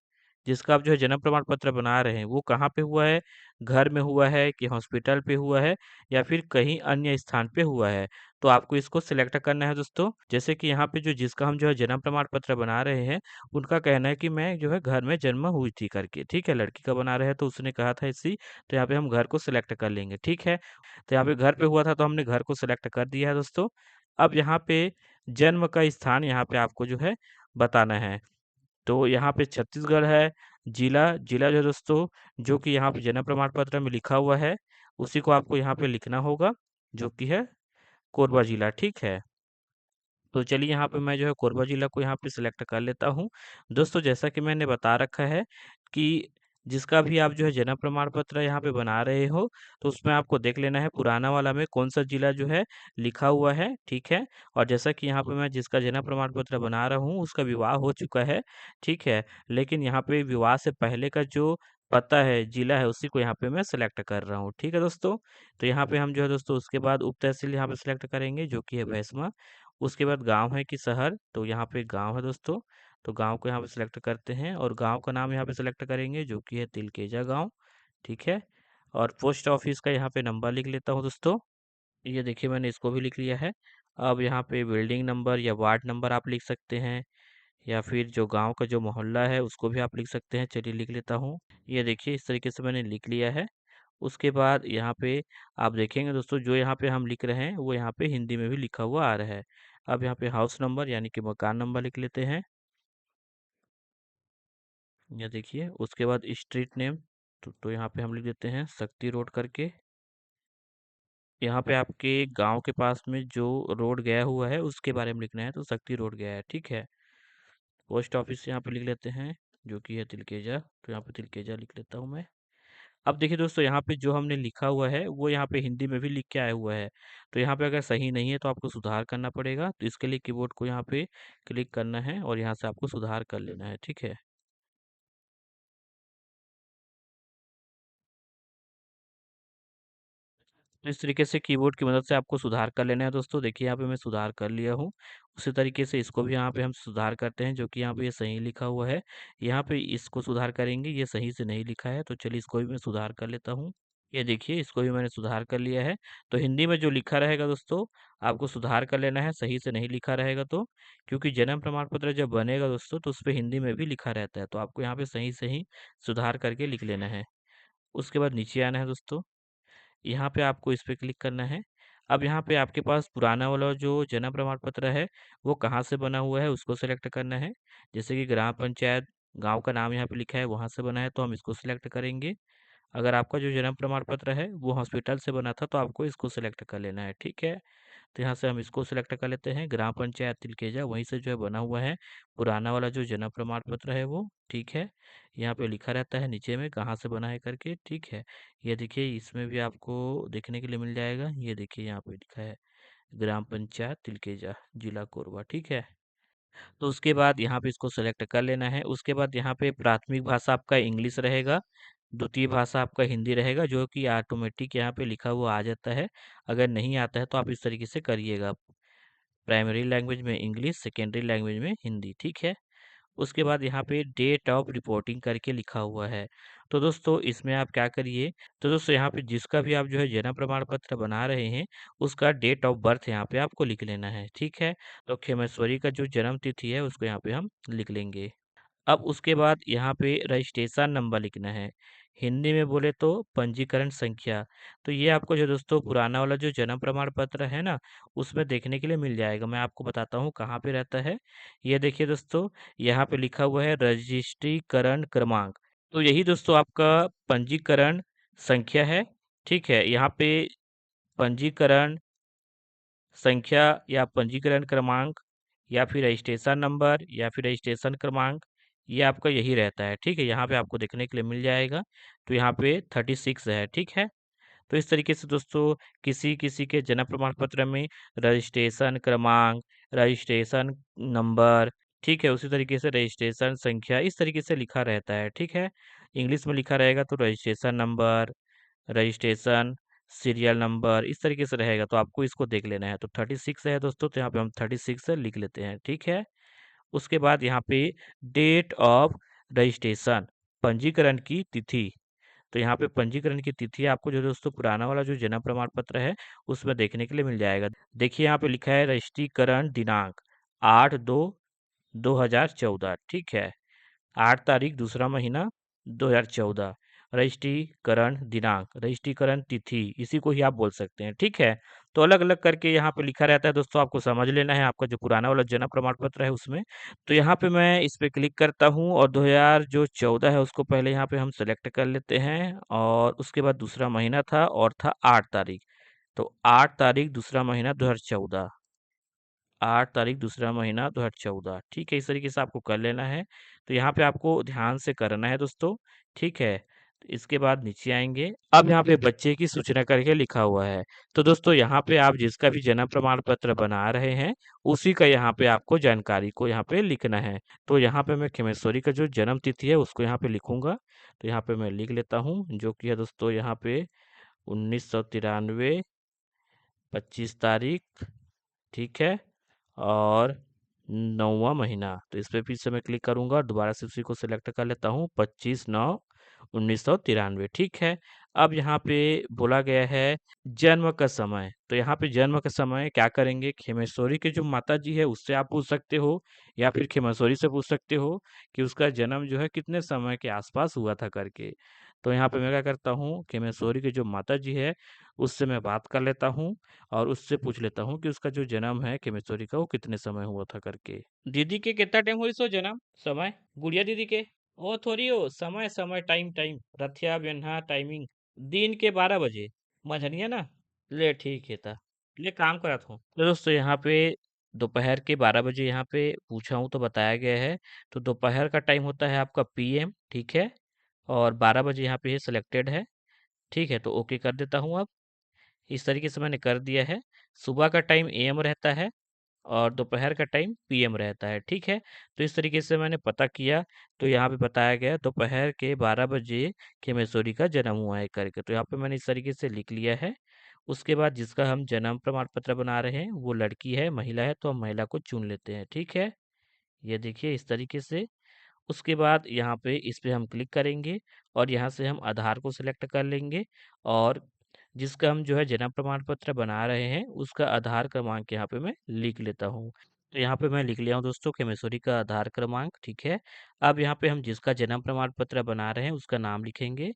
जिसका आप जो है जन्म प्रमाण पत्र बना रहे हैं, वो कहाँ पे हुआ है? घर में हुआ है कि हॉस्पिटल पे हुआ है या फिर कहीं अन्य स्थान पे हुआ है? तो आपको इसको सिलेक्ट करना है दोस्तों। जैसे कि यहाँ पे जो जिसका हम जो है जन्म प्रमाण पत्र बना रहे हैं, उनका कहना है कि मैं जो है घर में जन्म हुई थी करके, ठीक है। लड़की का बना रहे हैं तो उसने कहा था इसी, तो यहाँ पे हम घर को सिलेक्ट कर लेंगे, ठीक है। तो यहाँ पे घर पे हुआ था तो हमने घर को सिलेक्ट कर दिया है दोस्तों। अब यहाँ पे जन्म का स्थान यहाँ पे आपको जो है बताना है। तो यहाँ पे छत्तीसगढ़ है, जिला जो है दोस्तों, जो कि यहाँ पे जन्म प्रमाण पत्र में लिखा हुआ है, उसी को आपको यहाँ पे लिखना होगा, जो कि है कोरबा जिला, ठीक है। तो चलिए यहाँ पे मैं जो है कोरबा जिला को यहाँ पे सिलेक्ट कर लेता हूँ। दोस्तों जैसा कि मैंने बता रखा है कि जिसका भी आप जो है जन्म प्रमाण पत्र यहाँ पे बना रहे हो, तो उसमें आपको देख लेना है पुराना वाला में कौन-सा जिला जो है लिखा हुआ है, ठीक है? और जैसा कि यहाँ पे मैं जिसका जन्म प्रमाण पत्र बना रहा हूँ, उसका विवाह हो चुका है, ठीक है? लेकिन यहाँ पे विवाह से पहले का जो पता है, जिला है, उसी को यहाँ पे मैं सिलेक्ट कर रहा हूँ, ठीक है दोस्तों? तो यहाँ पे हम जो है दोस्तों उसके बाद उप तहसील यहाँ पे सिलेक्ट करेंगे, जो कि है भैसमा। उसके बाद गाँव है कि शहर, तो यहाँ पे गाँव है दोस्तों, तो गाँव को यहाँ पे सिलेक्ट करते हैं और गाँव का नाम यहाँ पे सिलेक्ट करेंगे जो कि है तिलकेजा गाँव, ठीक है। और पोस्ट ऑफिस का यहाँ पे नंबर लिख लेता हूँ दोस्तों। ये देखिए मैंने इसको भी लिख लिया है। अब यहाँ पे बिल्डिंग नंबर या वार्ड नंबर आप लिख सकते हैं या फिर जो गाँव का जो मोहल्ला है उसको भी आप लिख सकते हैं। चलिए लिख लेता हूँ। ये देखिए इस तरीके से मैंने लिख लिया है। उसके बाद यहाँ पे आप देखेंगे दोस्तों जो यहाँ पे हम लिख रहे हैं वो यहाँ पे हिंदी में भी लिखा हुआ आ रहा है। अब यहाँ पे हाउस नंबर यानी कि मकान नंबर लिख लेते हैं। ये देखिए उसके बाद स्ट्रीट नेम तो यहाँ पे हम लिख देते हैं शक्ति रोड करके। यहाँ पे आपके गांव के पास में जो रोड गया हुआ है उसके बारे में लिखना है तो शक्ति रोड गया है, ठीक है। पोस्ट ऑफिस यहाँ पे लिख लेते हैं जो कि है तिलकेजा, तो यहाँ पे तिलकेजा लिख लेता हूँ मैं। अब देखिए दोस्तों यहाँ पे जो हमने लिखा हुआ है वो यहाँ पे हिंदी में भी लिख के आया हुआ है। तो यहाँ पे अगर सही नहीं है तो आपको सुधार करना पड़ेगा। तो इसके लिए कीबोर्ड को यहाँ पे क्लिक करना है और यहाँ से आपको सुधार कर लेना है, ठीक है। तो इस तरीके से कीबोर्ड की मदद से आपको सुधार कर लेना है दोस्तों। देखिए यहाँ पे मैं सुधार कर लिया हूँ। उसी तरीके से इसको भी यहाँ पे हम सुधार करते हैं जो कि यहाँ पे ये सही लिखा हुआ है। यहाँ पे इसको सुधार करेंगे, ये सही से नहीं लिखा है, तो चलिए इसको भी मैं सुधार कर लेता हूँ। ये देखिए इसको भी मैंने सुधार कर लिया है। तो हिंदी में जो लिखा रहेगा दोस्तों, आपको सुधार कर लेना है, सही से नहीं लिखा रहेगा तो। क्योंकि जन्म प्रमाण पत्र जब बनेगा दोस्तों तो उसपे हिंदी में भी लिखा रहता है, तो आपको यहाँ पे सही से ही सुधार करके लिख लेना है। उसके बाद नीचे आना है दोस्तों, यहाँ पे आपको इस पे क्लिक करना है। अब यहाँ पे आपके पास पुराना वाला जो जन्म प्रमाण पत्र है, वो कहाँ से बना हुआ है उसको सेलेक्ट करना है। जैसे कि ग्राम पंचायत, गाँव का नाम यहाँ पे लिखा है वहाँ से बना है तो हम इसको सिलेक्ट करेंगे। अगर आपका जो जन्म प्रमाण पत्र है वो हॉस्पिटल से बना था तो आपको इसको सिलेक्ट कर लेना है, ठीक है। तो यहाँ से हम इसको सिलेक्ट कर लेते हैं, ग्राम पंचायत तिलकेजा वहीं से जो है बना हुआ है पुराना वाला जो जन्म प्रमाण पत्र है वो, ठीक है। यहाँ पे लिखा रहता है नीचे में कहाँ से बना है करके, ठीक है। ये देखिए इसमें भी आपको देखने के लिए मिल जाएगा, ये देखिए यहाँ पे लिखा है ग्राम पंचायत तिलकेजा, जिला कोरबा, ठीक है। तो उसके बाद यहाँ पे इसको सेलेक्ट कर लेना है। उसके बाद यहाँ पे प्राथमिक भाषा आपका इंग्लिश रहेगा, द्वितीय भाषा आपका हिंदी रहेगा, जो कि ऑटोमेटिक यहाँ पे लिखा हुआ आ जाता है। अगर नहीं आता है तो आप इस तरीके से करिएगा। प्राइमरी लैंग्वेज में इंग्लिश, सेकेंडरी लैंग्वेज में हिंदी, ठीक है। उसके बाद यहाँ पे डेट ऑफ रिपोर्टिंग करके लिखा हुआ है। तो दोस्तों इसमें आप क्या करिए, तो दोस्तों यहाँ पे जिसका भी आप जो है जन्म प्रमाण पत्र बना रहे हैं, उसका डेट ऑफ बर्थ यहाँ पे आपको लिख लेना है, ठीक है। तो खेमेश्वरी का जो जन्म तिथि है उसको यहाँ पे हम लिख लेंगे। अब उसके बाद यहाँ पे रजिस्ट्रेशन नंबर लिखना है। हिंदी में बोले तो पंजीकरण संख्या। तो ये आपको जो दोस्तों पुराना वाला जो जन्म प्रमाण पत्र है ना, उसमें देखने के लिए मिल जाएगा। मैं आपको बताता हूँ कहाँ पे रहता है। ये देखिए दोस्तों, यहाँ पे लिखा हुआ है रजिस्ट्रीकरण क्रमांक। तो यही दोस्तों आपका पंजीकरण संख्या है। ठीक है, यहाँ पे पंजीकरण संख्या या पंजीकरण क्रमांक या फिर रजिस्ट्रेशन नंबर या फिर रजिस्ट्रेशन क्रमांक, ये आपका यही रहता है। ठीक है, यहाँ पे आपको देखने के लिए मिल जाएगा। तो यहाँ पे 36 है। ठीक है, तो इस तरीके से दोस्तों किसी किसी के जन्म प्रमाण पत्र में रजिस्ट्रेशन क्रमांक, रजिस्ट्रेशन नंबर, ठीक है, उसी तरीके से रजिस्ट्रेशन संख्या इस तरीके से लिखा रहता है। ठीक है, इंग्लिश में लिखा रहेगा तो registration number, registration, serial number इस तरीके से रहेगा। तो आपको इसको देख लेना है। तो 36 है दोस्तों, तो यहाँ पे हम 36 लिख लेते हैं। ठीक है, उसके बाद यहाँ पे डेट ऑफ रजिस्ट्रेशन, पंजीकरण की तिथि। तो यहाँ पे पंजीकरण की तिथि आपको जो दोस्तों पुराना वाला जो जन्म प्रमाण पत्र है उसमें देखने के लिए मिल जाएगा। देखिए यहाँ पे लिखा है रजिस्ट्रीकरण दिनांक 8/2/2014। ठीक है, 8 तारीख दूसरा महीना 2014। रजिस्ट्रीकरण दिनांक, रजिस्ट्रीकरण तिथि, इसी को ही आप बोल सकते हैं। ठीक है, तो अलग अलग करके यहाँ पे लिखा रहता है दोस्तों, आपको समझ लेना है आपका जो पुराना वाला जन्म प्रमाण पत्र है उसमें। तो यहाँ पे मैं इस पे क्लिक करता हूँ और 2014 है उसको पहले यहाँ पे हम सेलेक्ट कर लेते हैं। और उसके बाद दूसरा महीना था और था 8 तारीख। तो 8 तारीख दूसरा महीना 2014, 8 तारीख दूसरा महीना 2014। ठीक है, इस तरीके से आपको कर लेना है। तो यहाँ पे आपको ध्यान से करना है दोस्तों। ठीक है, तो इसके बाद नीचे आएंगे। अब यहाँ पे बच्चे की सूचना करके लिखा हुआ है। तो दोस्तों यहाँ पे आप जिसका भी जन्म प्रमाण पत्र बना रहे हैं उसी का यहाँ पे आपको जानकारी को यहाँ पे लिखना है। तो यहाँ पे मैं खेमेश्वरी का जो जन्म तिथि है उसको यहाँ पे लिखूंगा। तो यहाँ पे मैं लिख लेता हूँ, जो कि है दोस्तों यहाँ पे 1993 25 तारीख। ठीक है, और 9वां महीना। तो इस पे फिर से मैं क्लिक करूंगा और दोबारा से उसी को सिलेक्ट कर लेता हूँ, 25/9/1993। ठीक है, अब यहाँ पे बोला गया है जन्म का समय। तो यहाँ पे जन्म का समय क्या करेंगे, खेमेश्वरी के जो माता जी है उससे आप पूछ सकते हो या फिर खेमेश्वरी से पूछ सकते हो कि उसका जन्म जो है कितने समय के आसपास हुआ था करके। तो यहाँ पे मैं क्या करता हूँ, खेमेश्वरी की जो माता जी है उससे मैं बात कर लेता हूँ और उससे पूछ लेता हूँ कि उसका जो जन्म है केमेश्वरी का वो कितने समय हुआ था करके। दीदी के कितना टाइम हुई सो जन्म समय, गुड़िया दीदी के? ओ थोड़ी हो समय, समय टाइम टाइम रथिया बेन्हा टाइमिंग दिन के 12 बजे मझनिया ना। ले ठीक है था, ले काम करा था। तो दोस्तों यहाँ पे दोपहर के 12 बजे यहाँ पे पूछा हूँ तो बताया गया है। तो दोपहर का टाइम होता है आपका PM। ठीक है, और 12 बजे यहाँ पे सिलेक्टेड है। ठीक है, तो ओके कर देता हूँ अब। इस तरीके से मैंने कर दिया है। सुबह का टाइम AM रहता है और दोपहर का टाइम PM रहता है। ठीक है, तो इस तरीके से मैंने पता किया। तो यहाँ पे बताया गया दोपहर के 12 बजे खेमेश्वरी का जन्म हुआ है करके। तो यहाँ पे मैंने इस तरीके से लिख लिया है। उसके बाद जिसका हम जन्म प्रमाण पत्र बना रहे हैं वो लड़की है, महिला है, तो हम महिला को चुन लेते हैं। ठीक है, ये देखिए इस तरीके से। उसके बाद यहाँ पे इस पे हम क्लिक करेंगे और यहाँ से हम आधार को सिलेक्ट कर लेंगे और जिसका हम जो है जन्म प्रमाण पत्र बना रहे हैं उसका आधार क्रमांक यहाँ पे मैं लिख लेता हूँ। तो यहाँ पे मैं लिख लिया हूँ दोस्तों खेमेश्वरी का आधार क्रमांक। ठीक है, अब यहाँ पे हम जिसका जन्म प्रमाण पत्र बना रहे हैं उसका नाम लिखेंगे,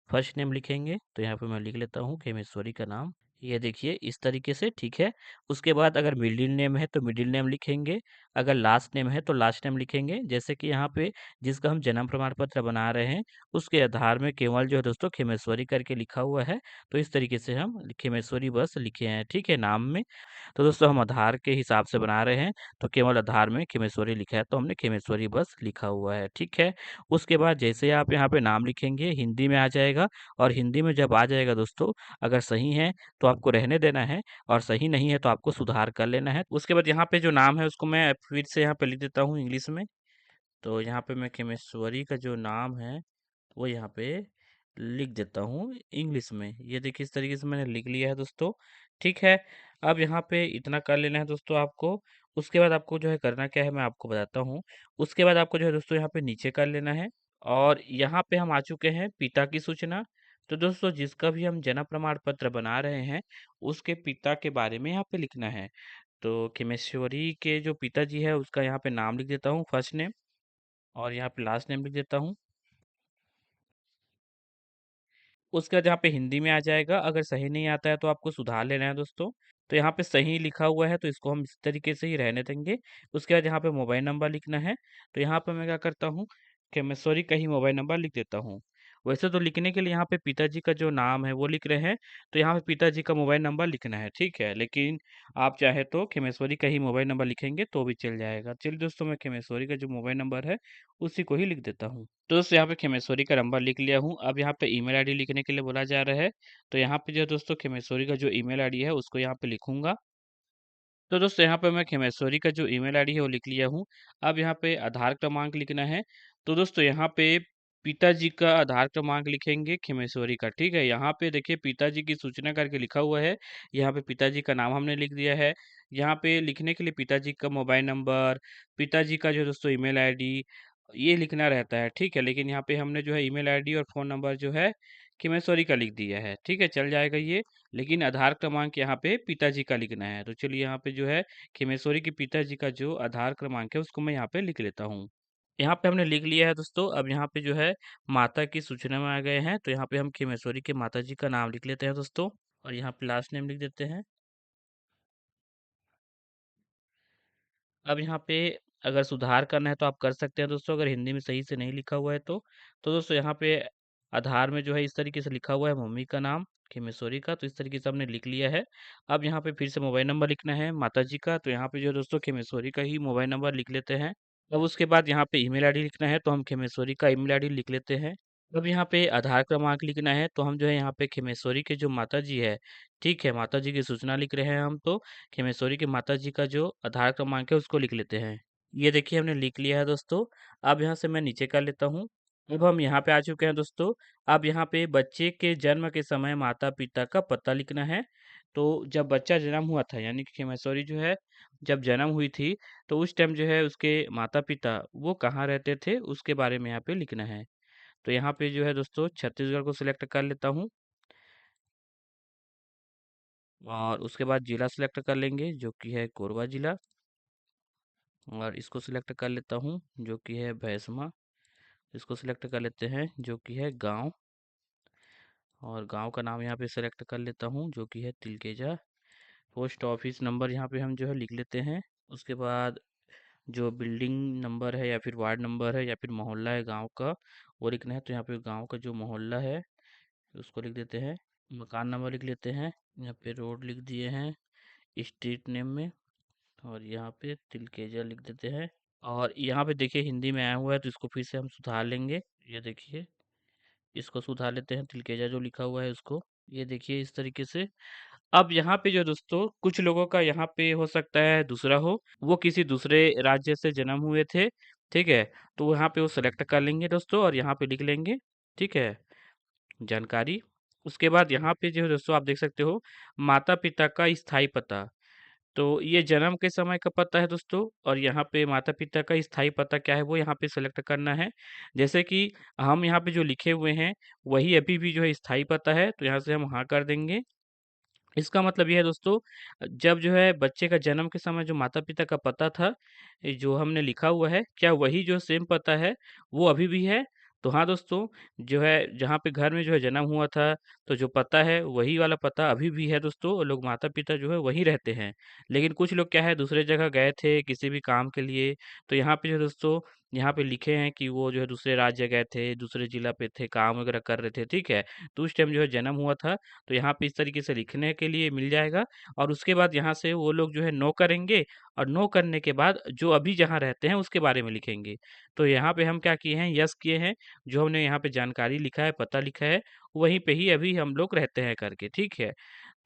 फर्स्ट नेम लिखेंगे। तो यहाँ पे मैं लिख लेता हूँ खेमेश्वरी का नाम। ये देखिए इस तरीके से। ठीक है, उसके बाद अगर मिडिल नेम है तो मिडिल नेम लिखेंगे, अगर लास्ट नेम है तो लास्ट नेम लिखेंगे। जैसे कि यहाँ पे जिसका हम जन्म प्रमाण पत्र बना रहे हैं उसके आधार में केवल जो है दोस्तों खेमेश्वरी करके लिखा हुआ है। तो इस तरीके से हम खेमेश्वरी बस लिखे हैं। ठीक है, नाम में। तो दोस्तों हम आधार के हिसाब से बना रहे हैं तो केवल आधार में खेमेश्वरी लिखा है तो हमने खेमेश्वरी बस लिखा हुआ है। ठीक है, उसके बाद जैसे आप यहाँ पे नाम लिखेंगे हिंदी में आ जाएगा और हिंदी में जब आ जाएगा दोस्तों, अगर सही है तो आपको रहने देना है और सही नहीं है तो आपको सुधार कर लेना है। उसके बाद यहाँ पे जो नाम है उसको मैं फिर से यहाँ पे लिख देता हूँ इंग्लिश में। तो यहाँ पे मैं खेमेश्वरी का जो नाम है वो यहाँ पे लिख देता हूँ इंग्लिश में। ये देखिए इस तरीके से मैंने लिख लिया है दोस्तों। ठीक है, अब यहाँ पे इतना कर लेना है दोस्तों आपको। उसके बाद आपको जो है करना क्या है मैं आपको बताता हूँ। उसके बाद आपको जो है दोस्तों यहाँ पे नीचे कर लेना है और यहाँ पे हम आ चुके हैं पिता की सूचना। तो दोस्तों जिसका भी हम जन्म प्रमाण पत्र बना रहे हैं उसके पिता के बारे में यहाँ पे लिखना है। तो खेमेश्वरी के जो पिताजी है उसका यहाँ पे नाम लिख देता हूँ, फर्स्ट नेम। और यहाँ पे लास्ट नेम लिख देता हूँ। उसके बाद यहाँ पे हिंदी में आ जाएगा, अगर सही नहीं आता है तो आपको सुधार लेना है दोस्तों। तो यहाँ पे सही लिखा हुआ है तो इसको हम इस तरीके से ही रहने देंगे। उसके बाद यहाँ पे मोबाइल नंबर लिखना है, तो यहाँ पे मैं क्या करता हूँ कि मैं सॉरी का ही मोबाइल नंबर लिख देता हूँ। वैसे तो लिखने के लिए यहाँ पे पिताजी का जो नाम है वो लिख रहे हैं, तो यहाँ पे पिताजी का मोबाइल नंबर लिखना है, ठीक है। लेकिन आप चाहे तो खेमेश्वरी का ही मोबाइल नंबर लिखेंगे तो भी चल जाएगा। चलिए दोस्तों, मैं खेमेश्वरी का जो मोबाइल नंबर है उसी को ही लिख देता हूँ। तो दोस्तों यहाँ पे खेमेश्वरी का नंबर लिख लिया हूँ। अब यहाँ पे ईमेल आईडी लिखने के लिए बोला जा रहा है, तो यहाँ पे जो है दोस्तों खेमेश्वरी का जो ईमेल आईडी है उसको यहाँ पे लिखूंगा। तो दोस्तों यहाँ पे मैं खेमेश्वरी का जो ईमेल आईडी है वो लिख लिया हूँ। अब यहाँ पे आधार क्रमांक लिखना है। तो दोस्तों यहाँ पे पिताजी का आधार क्रमांक लिखेंगे खेमेश्वरी का, ठीक है। यहाँ पे देखिए पिताजी की सूचना करके लिखा हुआ है। यहाँ पे पिताजी का नाम हमने लिख दिया है। यहाँ पे लिखने के लिए पिताजी का मोबाइल नंबर, पिताजी का जो है दोस्तों ईमेल आईडी, ये लिखना रहता है, ठीक है। लेकिन यहाँ पे हमने जो है ईमेल आईडी और फ़ोन नंबर जो है खेमेश्वरी का लिख दिया है, ठीक है, चल जाएगा ये। लेकिन आधार क्रमांक यहाँ पे पिताजी का लिखना है। तो चलिए यहाँ पे जो है खेमेश्वरी के पिताजी का जो आधार क्रमांक है उसको मैं यहाँ पे लिख लेता हूँ। यहाँ पे हमने लिख लिया है दोस्तों। अब यहाँ पे जो है माता की सूचना में आ गए हैं, तो यहाँ पे हम खेमेश्वरी के माता जी का नाम लिख लेते हैं दोस्तों, और यहाँ पे लास्ट नेम लिख देते हैं। अब यहाँ पे अगर सुधार करना है तो आप कर सकते हैं दोस्तों, अगर हिंदी में सही से नहीं लिखा हुआ है तो। तो दोस्तों यहाँ पे आधार में जो है इस तरीके से लिखा हुआ है मम्मी का नाम खेमेश्वरी का, तो इस तरीके से हमने लिख लिया है। अब यहाँ पे फिर से मोबाइल नंबर लिखना है माता जी का, तो यहाँ पे जो है दोस्तों खेमेश्वरी का ही मोबाइल नंबर लिख लेते हैं। अब उसके बाद यहाँ पे ईमेल आईडी लिखना है, तो हम खेमेश्वरी का ईमेल आईडी लिख लेते हैं। अब यहाँ पे आधार क्रमांक लिखना है, तो हम जो है यहाँ पे खेमेश्वरी के जो माता जी है, ठीक है, माता जी की सूचना लिख रहे हैं हम, तो खेमेश्वरी के माता जी का जो आधार क्रमांक है उसको लिख लेते हैं। ये देखिए हमने लिख लिया है दोस्तों। अब यहाँ से मैं नीचे कर लेता हूँ। अब हम यहाँ पे आ चुके हैं दोस्तों। अब यहाँ पे बच्चे के जन्म के समय माता पिता का पता लिखना है। तो जब बच्चा जन्म हुआ था, यानी कि खेमेश्वरी जो है जब जन्म हुई थी, तो उस टाइम जो है उसके माता पिता वो कहाँ रहते थे उसके बारे में यहाँ पे लिखना है। तो यहाँ पे जो है दोस्तों छत्तीसगढ़ को सिलेक्ट कर लेता हूँ, और उसके बाद जिला सिलेक्ट कर लेंगे जो कि है कोरबा जिला, और इसको सिलेक्ट कर लेता हूँ जो कि है भैंसमा। इसको सिलेक्ट कर लेते हैं जो कि है गांव, और गांव का नाम यहाँ पे सिलेक्ट कर लेता हूँ जो कि है तिलकेजा। पोस्ट ऑफिस नंबर यहाँ पे हम जो है लिख लेते हैं। उसके बाद जो बिल्डिंग नंबर है या फिर वार्ड नंबर है या फिर मोहल्ला है गांव का, वो लिखना है। तो यहाँ पे गांव का जो मोहल्ला है उसको लिख देते हैं। मकान नंबर लिख लेते हैं। यहाँ पे रोड लिख दिए हैं स्ट्रीट नेम में, और यहाँ पे तिलकेजा लिख देते हैं। और यहाँ पे देखिए हिंदी में आया हुआ है तो इसको फिर से हम सुधार लेंगे। ये देखिए इसको सुधार लेते हैं, तिलकेजा जो लिखा हुआ है उसको। ये देखिए इस तरीके से। अब यहाँ पे जो दोस्तों कुछ लोगों का यहाँ पे हो सकता है दूसरा हो, वो किसी दूसरे राज्य से जन्म हुए थे, ठीक है। तो यहाँ पे वो सेलेक्ट कर लेंगे दोस्तों और यहाँ पे लिख लेंगे, ठीक है, जानकारी। उसके बाद यहाँ पे जो है दोस्तों आप देख सकते हो माता पिता का स्थायी पता। तो ये जन्म के समय का पता है दोस्तों, और यहाँ पे माता पिता का स्थायी पता क्या है वो यहाँ पे सेलेक्ट करना है। जैसे कि हम यहाँ पे जो लिखे हुए हैं वही अभी भी जो है स्थायी पता है, तो यहाँ से हम हाँ कर देंगे। इसका मतलब ये है दोस्तों, जब जो है बच्चे का जन्म के समय जो माता पिता का पता था, ये जो हमने लिखा हुआ है, क्या वही जो सेम पता है वो अभी भी है? तो हाँ दोस्तों, जो है जहाँ पे घर में जो है जन्म हुआ था, तो जो पता है वही वाला पता अभी भी है दोस्तों, और लोग माता पिता जो है वहीं रहते हैं। लेकिन कुछ लोग क्या है दूसरे जगह गए थे किसी भी काम के लिए, तो यहाँ पे जो है दोस्तों यहाँ पे लिखे हैं कि वो जो है दूसरे राज्य गए थे, दूसरे जिला पे थे, काम वगैरह कर रहे थे, ठीक है। तो उस टाइम जो है जन्म हुआ था, तो यहाँ पे इस तरीके से लिखने के लिए मिल जाएगा। और उसके बाद यहाँ से वो लोग जो है नो करेंगे, और नो करने के बाद जो अभी जहाँ रहते हैं उसके बारे में लिखेंगे। तो यहाँ पे हम क्या किए हैं, यस किए हैं। जो हमने यहाँ पे जानकारी लिखा है, पता लिखा है, वहीं पे ही अभी हम लोग रहते हैं करके, ठीक है।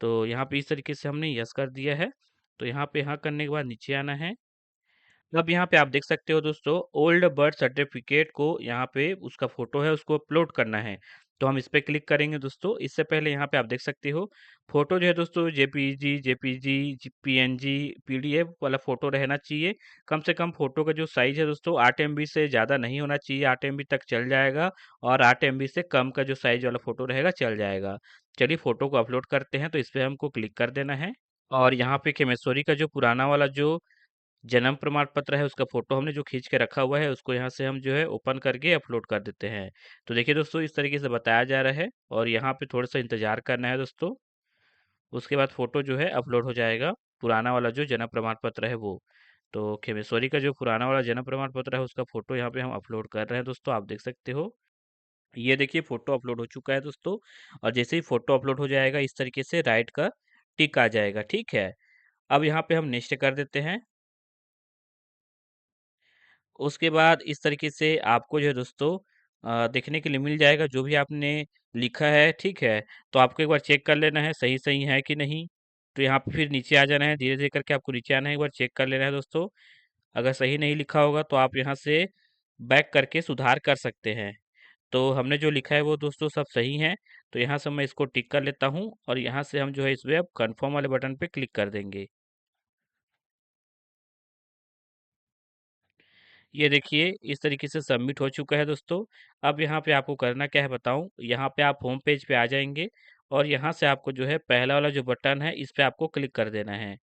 तो यहाँ पे इस तरीके से हमने यस कर दिया है। तो यहाँ पे हाँ करने के बाद नीचे आना है। अब यहाँ पे आप देख सकते हो दोस्तों ओल्ड बर्थ सर्टिफिकेट को, यहाँ पे उसका फोटो है उसको अपलोड करना है। तो हम इस पे क्लिक करेंगे दोस्तों। इससे पहले यहाँ पे आप देख सकते हो फोटो जो है दोस्तों जेपीजी पीएनजी पीडीएफ वाला फोटो रहना चाहिए। कम से कम फोटो का जो साइज है दोस्तों 8 MB से ज़्यादा नहीं होना चाहिए, 8 MB तक चल जाएगा, और 8 MB से कम का जो साइज वाला फोटो रहेगा चल जाएगा। चलिए फोटो को अपलोड करते हैं, तो इस पे हमको क्लिक कर देना है। और यहाँ पे खेमेश्वरी का जो पुराना वाला जो जन्म प्रमाण पत्र है उसका फ़ोटो हमने जो खींच के रखा हुआ है उसको यहाँ से हम जो है ओपन करके अपलोड कर देते हैं। तो देखिए दोस्तों इस तरीके से बताया जा रहा है और यहाँ पे थोड़ा-सा इंतज़ार करना है दोस्तों। उसके बाद फ़ोटो जो है अपलोड हो जाएगा, पुराना वाला जो जन्म प्रमाण पत्र है वो। तो खेमेश्वरी का जो पुराना वाला जन्म प्रमाण पत्र है उसका फ़ोटो यहाँ पे हम अपलोड कर रहे हैं दोस्तों, आप देख सकते हो। ये देखिए फ़ोटो अपलोड हो चुका है दोस्तों और जैसे ही फ़ोटो अपलोड हो जाएगा इस तरीके से राइट का टिक आ जाएगा, ठीक है? अब यहाँ पे हम नेक्स्ट कर देते हैं। उसके बाद इस तरीके से आपको जो है दोस्तों देखने के लिए मिल जाएगा जो भी आपने लिखा है, ठीक है? तो आपको एक बार चेक कर लेना है सही-सही है कि नहीं। तो यहाँ पे फिर नीचे आ जाना है, धीरे-धीरे करके आपको नीचे आना है, एक बार चेक कर लेना है दोस्तों। अगर सही नहीं लिखा होगा तो आप यहाँ से बैक करके सुधार कर सकते हैं। तो हमने जो लिखा है वो दोस्तों सब सही है। तो यहाँ से मैं इसको टिक कर लेता हूँ और यहाँ से हम जो है इसमें अब कन्फर्म वाले बटन पे क्लिक कर देंगे। ये देखिए इस तरीके से सबमिट हो चुका है दोस्तों। अब यहाँ पे आपको करना क्या है बताऊँ? यहाँ पे आप होम पेज पे आ जाएँगे और यहाँ से आपको जो है पहला वाला जो बटन है इस पे आपको क्लिक कर देना है।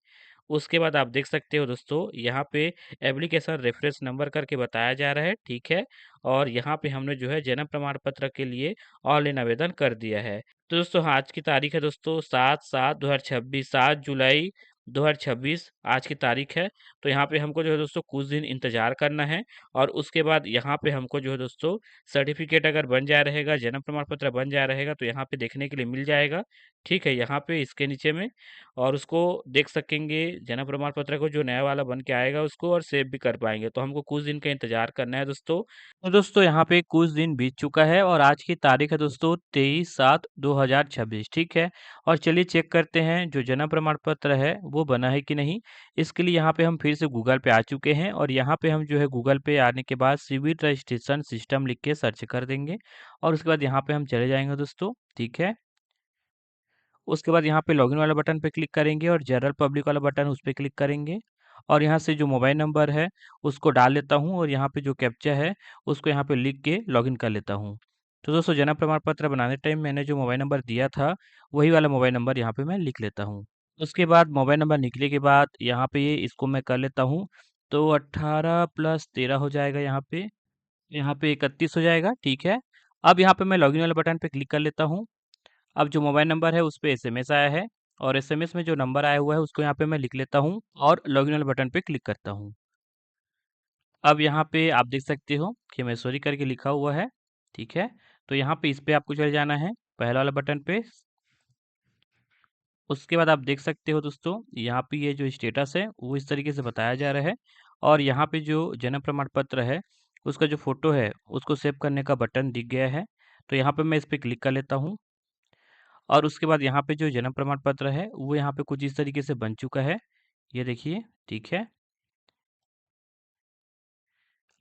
उसके बाद आप देख सकते हो दोस्तों यहाँ पे एप्लीकेशन रेफरेंस नंबर करके बताया जा रहा है, ठीक है? और यहाँ पे हमने जो है जन्म प्रमाण पत्र के लिए ऑनलाइन आवेदन कर दिया है। तो दोस्तों हाँ, आज की तारीख है दोस्तों 7/7/2026 7 जुलाई 2026 आज की तारीख है। तो यहाँ पे हमको जो है दोस्तों कुछ दिन इंतज़ार करना है और उसके बाद यहाँ पे हमको जो है दोस्तों सर्टिफ़िकेट अगर बन जाया रहेगा, जन्म प्रमाण पत्र बन जाया रहेगा तो यहाँ पे देखने के लिए मिल जाएगा, ठीक है? यहाँ पे इसके नीचे में और उसको देख सकेंगे जन्म प्रमाण पत्र को जो नया वाला बन के आएगा उसको और सेव भी कर पाएँगे। तो हमको कुछ दिन का इंतज़ार करना है दोस्तों। तो दोस्तों यहाँ पे कुछ दिन बीत चुका है और आज की तारीख है दोस्तों 23/7/2026 ठीक है। और चलिए चेक करते हैं जो जन्म प्रमाण पत्र है वो बना है कि नहीं। इसके लिए यहाँ पे हम फिर से गूगल पे आ चुके हैं और यहाँ पे हम जो है गूगल पे आने के बाद सिविल रजिस्ट्रेशन सिस्टम लिख के सर्च कर देंगे और उसके बाद यहाँ पे हम चले जाएंगे दोस्तों, ठीक है। उसके बाद यहाँ पे लॉगिन वाला बटन पे क्लिक करेंगे और जनरल पब्लिक वाला बटन उस पे क्लिक करेंगे और यहाँ से जो मोबाइल नंबर है उसको डाल लेता हूँ और यहाँ पे जो कैप्चा है उसको यहाँ पे लिख के लॉगिन कर लेता हूँ। तो दोस्तों जन्म प्रमाण पत्र बनाने टाइम मैंने जो मोबाइल नंबर दिया था वही वाला मोबाइल नंबर यहाँ पे मैं लिख लेता हूँ। उसके बाद मोबाइल नंबर निकले के बाद यहाँ पे ये इसको मैं कर लेता हूँ। तो 18 + 13 हो जाएगा यहाँ पे 31 हो जाएगा, ठीक है। अब यहाँ पे मैं लॉगिन वाले बटन पे क्लिक कर लेता हूँ। अब जो मोबाइल नंबर है उस पे एसएमएस आया है और एसएमएस में जो नंबर आया हुआ है उसको यहाँ पे मैं लिख लेता हूँ और लॉगिन वाले बटन पे क्लिक करता हूँ। अब यहाँ पे आप देख सकते हो कि महेश्वरी करके लिखा हुआ है, ठीक है। तो यहाँ पे इस पे आपको चले जाना है पहला वाला बटन पे। उसके बाद आप देख सकते हो दोस्तों यहाँ पे ये जो स्टेटस है वो इस तरीके से बताया जा रहा है और यहाँ पे जो जन्म प्रमाण पत्र है उसका जो फोटो है उसको सेव करने का बटन दिख गया है। तो यहाँ पे मैं इस पे क्लिक कर लेता हूँ और उसके बाद यहाँ पे जो जन्म प्रमाण पत्र है वो यहाँ पे कुछ इस तरीके से बन चुका है। ये देखिए, ठीक है।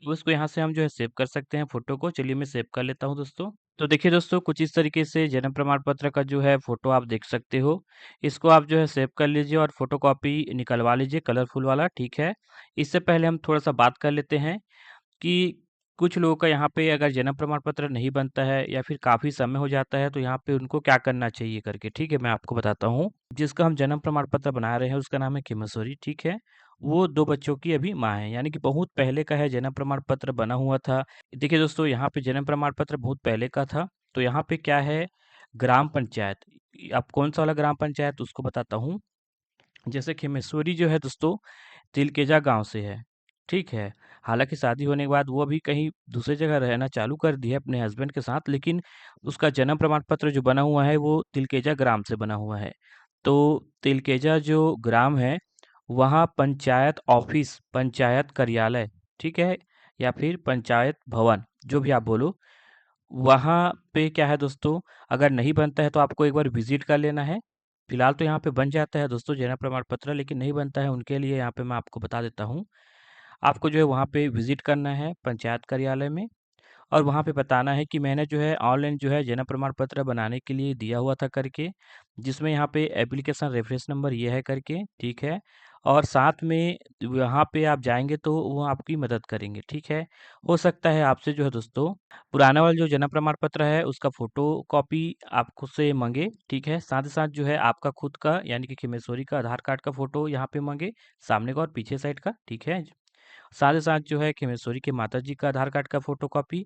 उसको यहाँ से हम जो है सेव कर सकते हैं फ़ोटो को। चलिए मैं सेव कर लेता हूँ दोस्तों। तो देखिए दोस्तों कुछ इस तरीके से जन्म प्रमाण पत्र का जो है फ़ोटो आप देख सकते हो। इसको आप जो है सेव कर लीजिए और फ़ोटोकॉपी निकलवा लीजिए कलरफुल वाला, ठीक है। इससे पहले हम थोड़ा-सा बात कर लेते हैं कि कुछ लोगों का यहाँ पे अगर जन्म प्रमाण पत्र नहीं बनता है या फिर काफ़ी समय हो जाता है तो यहाँ पे उनको क्या करना चाहिए करके, ठीक है? मैं आपको बताता हूँ। जिसका हम जन्म प्रमाण पत्र बना रहे हैं उसका नाम है किमस्वरी, ठीक है? वो 2 बच्चों की अभी माँ है, यानी कि बहुत पहले का है जन्म प्रमाण पत्र बना हुआ था। देखिए दोस्तों यहाँ पे जन्म प्रमाण पत्र बहुत पहले का था, तो यहाँ पे क्या है ग्राम पंचायत, अब कौन-सा वाला ग्राम पंचायत उसको बताता हूँ। जैसे खेमेश्वरी जो है दोस्तों तिलकेजा गाँव से है, ठीक है। हालाँकि शादी होने के बाद वो अभी कहीं दूसरी जगह रहना चालू कर दी है अपने हस्बैंड के साथ, लेकिन उसका जन्म प्रमाण पत्र जो बना हुआ है वो तिलकेजा ग्राम से बना हुआ है। तो तिलकेजा जो ग्राम है, वहाँ पंचायत ऑफ़िस, पंचायत कार्यालय, ठीक है? या फिर पंचायत भवन, जो भी आप बोलो, वहाँ पे क्या है दोस्तों, अगर नहीं बनता है तो आपको एक बार विज़िट कर लेना है। फिलहाल तो यहाँ पे बन जाता है दोस्तों जन्म प्रमाण पत्र, लेकिन नहीं बनता है उनके लिए यहाँ पे मैं आपको बता देता हूँ। आपको जो है वहाँ पे विज़िट करना है पंचायत कार्यालय में और वहाँ पे बताना है कि मैंने जो है ऑनलाइन जो है जन्म प्रमाण पत्र बनाने के लिए दिया हुआ था करके, जिसमें यहाँ पे एप्लीकेशन रेफरेंस नंबर ये है करके, ठीक है? और साथ में वहाँ पे आप जाएँगे तो वो आपकी मदद करेंगे, ठीक है? हो सकता है आपसे जो है दोस्तों, पुराना वाला जो जन्म प्रमाण पत्र है उसका फ़ोटोकॉपी आप खुद से माँगे, ठीक है? साथ ही साथ जो है आपका खुद का यानी कि खिमेश्वरी का आधार कार्ड का फ़ोटो यहाँ पे माँगे, सामने का और पीछे साइड का, ठीक है? साथ ही साथ जो है खिमेश्वरी के माताजी का आधार कार्ड का फ़ोटोकॉपी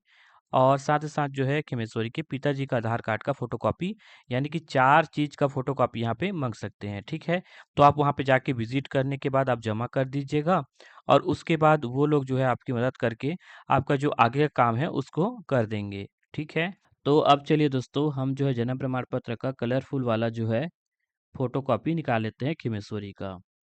और साथ ही साथ जो है खिमेश्वरी के पिताजी का आधार कार्ड का फ़ोटोकॉपी, यानी कि 4 चीज़ का फ़ोटोकॉपी यहाँ पे माँग सकते हैं, ठीक है? तो आप वहाँ पे जाके विज़िट करने के बाद आप जमा कर दीजिएगा और उसके बाद वो लोग जो है आपकी मदद करके आपका जो आगे का काम है उसको कर देंगे, ठीक है? तो अब चलिए दोस्तों हम जो है जन्म प्रमाण पत्र का कलरफुल वाला जो है फ़ोटोकॉपी निकाल लेते हैं खिमेश्वरी का।